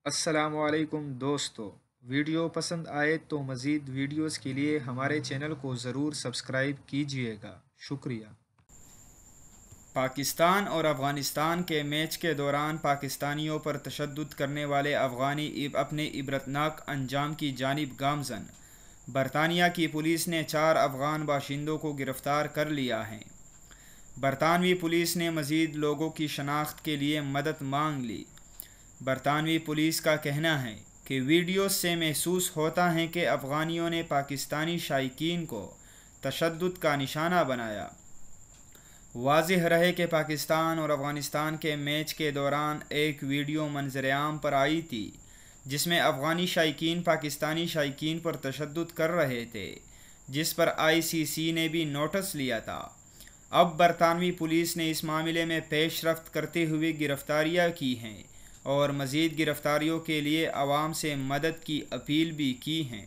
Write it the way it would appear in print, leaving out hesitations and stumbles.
السلام علیکم دوستو، ویڈیو پسند آئے تو مزید ویڈیوز کے لیے ہمارے چینل کو ضرور سبسکرائب کیجیے گا، شکریہ۔ پاکستان اور افغانستان کے میچ کے دوران پاکستانیوں پر تشدد کرنے والے افغانی اپنے عبرتناک انجام کی جانب گامزن۔ برطانیہ کی پولیس نے 4 افغان باشندوں کو گرفتار کر لیا ہے۔ برطانوی پولیس نے مزید لوگوں کی شناخت کے لیے مدد مانگ لی۔ برطانوی پولیس کا کہنا ہے کہ ویڈیوز سے محسوس ہوتا ہے کہ افغانیوں نے پاکستانی شائقین کو تشدد کا نشانہ بنایا۔ واضح رہے کہ پاکستان اور افغانستان کے میچ کے دوران ایک ویڈیو منظر عام پر آئی تھی جس میں افغانی شائقین پاکستانی شائقین پر تشدد کر رہے تھے، جس پر ICC نے بھی نوٹس لیا تھا۔ اب برطانوی پولیس نے اس معاملے میں پیش رفت کرتے ہوئے گرفتاریاں کی ہیں اور مزید گرفتاریوں کے لیے عوام سے مدد کی اپیل بھی کی ہیں۔